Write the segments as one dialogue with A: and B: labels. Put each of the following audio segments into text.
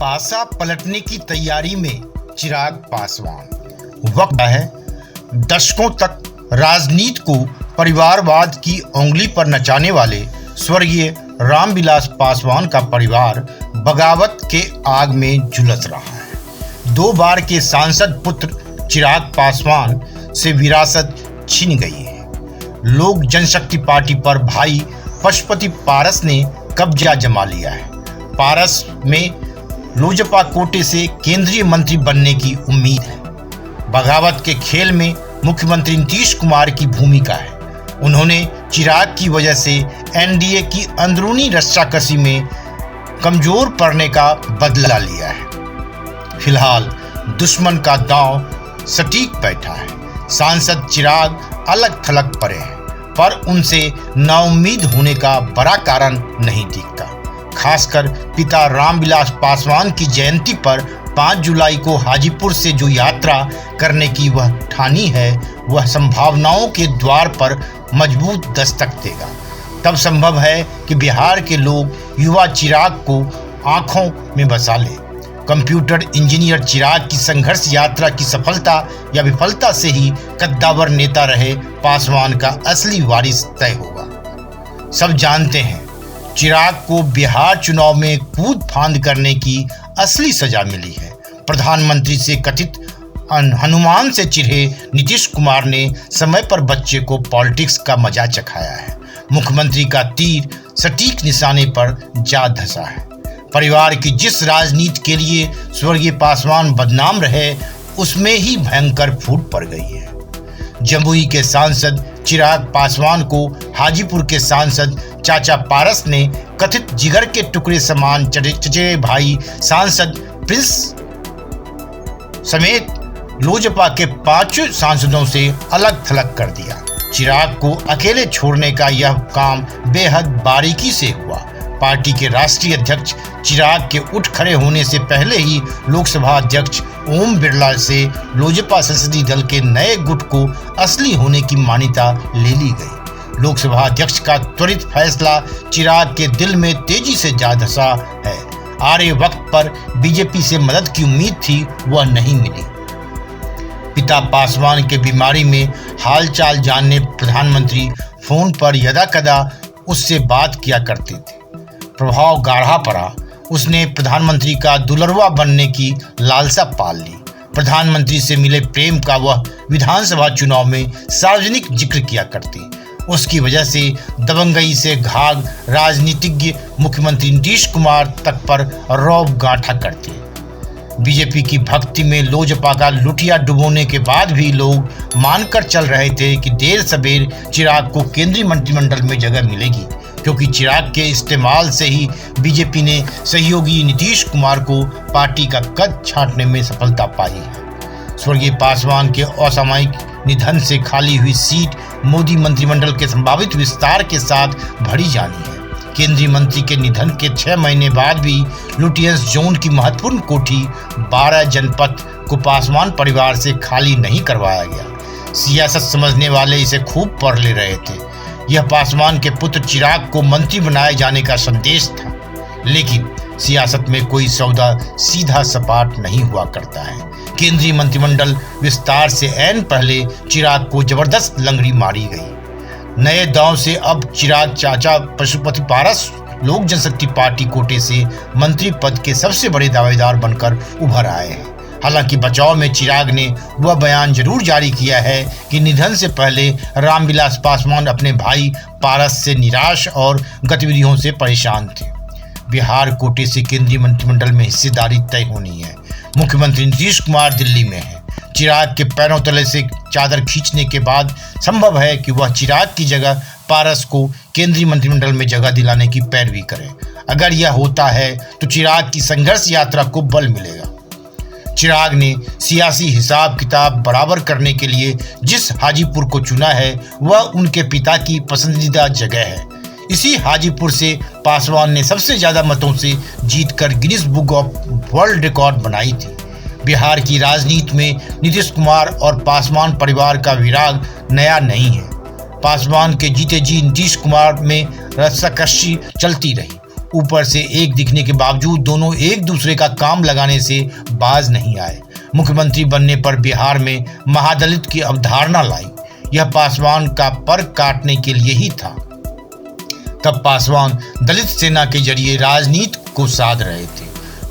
A: पासा पलटने की तैयारी में चिराग पासवान। वक्त है दशकों तक राजनीति को परिवारवाद की उंगली पर नचाने वाले स्वर्गीय रामविलास पासवान का परिवार बगावत के आग में झुलस रहा है। 2 बार के सांसद पुत्र चिराग पासवान से विरासत छीन गई है। लोक जनशक्ति पार्टी पर भाई पशुपति पारस ने कब्जा जमा लिया है। पारस में लोजपा कोटे से केंद्रीय मंत्री बनने की उम्मीद है। बगावत के खेल में मुख्यमंत्री नीतीश कुमार की भूमिका है। उन्होंने चिराग की वजह से एनडीए की अंदरूनी रस्साकसी में कमजोर पड़ने का बदला लिया है। फिलहाल दुश्मन का दांव सटीक बैठा है। सांसद चिराग अलग थलग पड़े हैं, पर उनसे नाउम्मीद होने का बड़ा कारण नहीं दिखता। खासकर पिता रामविलास पासवान की जयंती पर 5 जुलाई को हाजीपुर से जो यात्रा करने की वह ठानी है, वह संभावनाओं के द्वार पर मजबूत दस्तक देगा। तब संभव है कि बिहार के लोग युवा चिराग को आंखों में बसा लें। कंप्यूटर इंजीनियर चिराग की संघर्ष यात्रा की सफलता या विफलता से ही कद्दावर नेता रहे पासवान का असली वारिस तय होगा। सब जानते हैं चिराग को बिहार चुनाव में कूद फांद करने की असली सजा मिली है। प्रधानमंत्री से कथित हनुमान से चिढ़े नीतीश कुमार ने समय पर बच्चे को पॉलिटिक्स का मजा चखाया है। मुख्यमंत्री का तीर सटीक निशाने पर जा धंसा है। परिवार की जिस राजनीति के लिए स्वर्गीय पासवान बदनाम रहे, उसमें ही भयंकर फूट पड़ गई है। जमुई के सांसद चिराग पासवान को हाजीपुर के सांसद चाचा पारस ने कथित जिगर के टुकड़े समान चचेरे भाई सांसद प्रिंस समेत लोजपा के 5 सांसदों से अलग थलग कर दिया। चिराग को अकेले छोड़ने का यह काम बेहद बारीकी से हुआ। पार्टी के राष्ट्रीय अध्यक्ष चिराग के उठ खड़े होने से पहले ही लोकसभा अध्यक्ष ओम बिरला से लोजपा संसदीय दल के नए गुट को असली होने की मान्यता ले ली गई। लोकसभा अध्यक्ष का त्वरित फैसला चिराग के दिल में तेजी से जा धंसा है। आरे वक्त पर बीजेपी से मदद की उम्मीद थी, वह नहीं मिली। पिता पासवान के बीमारी में हालचाल जानने प्रधानमंत्री फोन पर यदाकदा उससे बात किया करते थे। प्रभाव गाढ़ा पड़ा। उसने प्रधानमंत्री का दुलरवा बनने की लालसा पाल ली। प्रधानमंत्री से मिले प्रेम का वह विधानसभा चुनाव में सार्वजनिक जिक्र किया करते। उसकी वजह से दबंगई से घाघ राजनीतिज्ञ मुख्यमंत्री नीतीश कुमार तक पर रौब गांठा करते। बीजेपी की भक्ति में लोजपा का लुटिया डुबोने के बाद भी लोग मानकर चल रहे थे कि देर सबेर चिराग को केंद्रीय मंत्रिमंडल में जगह मिलेगी, क्योंकि चिराग के इस्तेमाल से ही बीजेपी ने सहयोगी नीतीश कुमार को पार्टी का कद छांटने में सफलता पाई है। स्वर्गीय पासवान के असामयिक निधन से खाली हुई सीट मोदी मंत्रिमंडल के संभावित विस्तार के साथ भरी जानी है। केंद्रीय मंत्री के निधन के 6 महीने बाद भी लुटियंस जोन की महत्वपूर्ण कोठी 12 जनपद को पासवान परिवार से खाली नहीं करवाया गया। सियासत समझने वाले इसे खूब पढ़ ले रहे थे। यह पासवान के पुत्र चिराग को मंत्री बनाए जाने का संदेश था, लेकिन सियासत में कोई सौदा सीधा सपाट नहीं हुआ करता है। केंद्रीय मंत्रिमंडल विस्तार से ऐन पहले चिराग को जबरदस्त लंगड़ी मारी गई। नए दांव से अब चिराग चाचा पशुपति पारस लोक जनशक्ति पार्टी कोटे से मंत्री पद के सबसे बड़े दावेदार बनकर उभर आए हैं। हालांकि बचाव में चिराग ने वह बयान जरूर जारी किया है कि निधन से पहले रामविलास पासवान अपने भाई पारस से निराश और गतिविधियों से परेशान थे। बिहार कोटे से केंद्रीय मंत्रिमंडल में हिस्सेदारी तय होनी है। मुख्यमंत्री नीतीश कुमार दिल्ली में है। चिराग के पैरों तले से चादर खींचने के बाद संभव है कि वह चिराग की जगह पारस को केंद्रीय मंत्रिमंडल में जगह दिलाने की पैरवी करे। अगर यह होता है तो चिराग की संघर्ष यात्रा को बल मिलेगा। चिराग ने सियासी हिसाब किताब बराबर करने के लिए जिस हाजीपुर को चुना है, वह उनके पिता की पसंदीदा जगह है। इसी हाजीपुर से पासवान ने सबसे ज्यादा मतों से जीतकर Guinness book of world record बनाई थी। बिहार की राजनीति में नीतीश कुमार और पासवान परिवार का विराग नया नहीं है। पासवान के जीते जी नीतीश कुमार में रस्साकशी चलती रही। ऊपर से एक दिखने के बावजूद दोनों एक दूसरे का काम लगाने से बाज नहीं आए। मुख्यमंत्री बनने पर बिहार में महादलित की अवधारणा लाई। यह पासवान का पर काटने के लिए ही था। तब पासवान दलित सेना के जरिए राजनीति को साध रहे थे,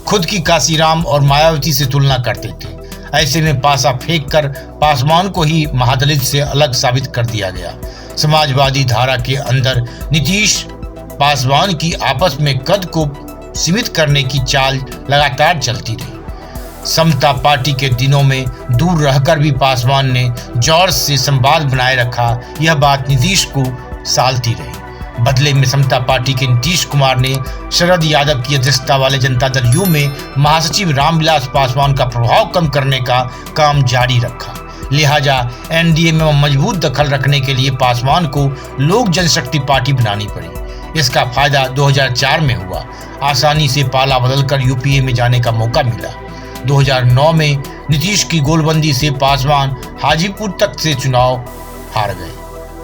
A: खुद की काशीराम और मायावती से तुलना करते थे। ऐसे में पासा फेंक कर पासवान को ही महादलित से अलग साबित कर दिया गया। समाजवादी धारा के अंदर नीतीश पासवान की आपस में कद को सीमित करने की चाल लगातार चलती रही। समता पार्टी के दिनों में दूर रहकर भी पासवान ने जॉर्ज से संवाद बनाए रखा। यह बात नीतीश को सालती रही। बदले में समता पार्टी के नीतीश कुमार ने शरद यादव की अध्यक्षता वाले जनता दल यू में महासचिव रामविलास पासवान का प्रभाव कम करने का काम जारी रखा। लिहाजा एनडीए में मजबूत दखल रखने के लिए पासवान को लोक जनशक्ति पार्टी बनानी पड़ी। इसका फायदा 2004 में हुआ। आसानी से पाला बदलकर यूपीए में जाने का मौका मिला। 2009 में नीतीश की गोलबंदी से पासवान हाजीपुर तक से चुनाव हार गए।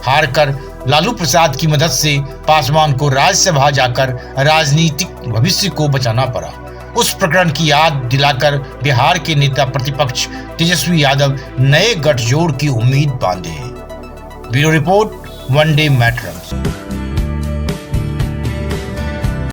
A: हार कर लालू प्रसाद की मदद से पासवान को राज्यसभा जाकर राजनीतिक भविष्य को बचाना पड़ा। उस प्रकरण की याद दिलाकर बिहार के नेता प्रतिपक्ष तेजस्वी यादव नए गठजोड़ की उम्मीद बांधे हैं। Bureau report, one day matrix.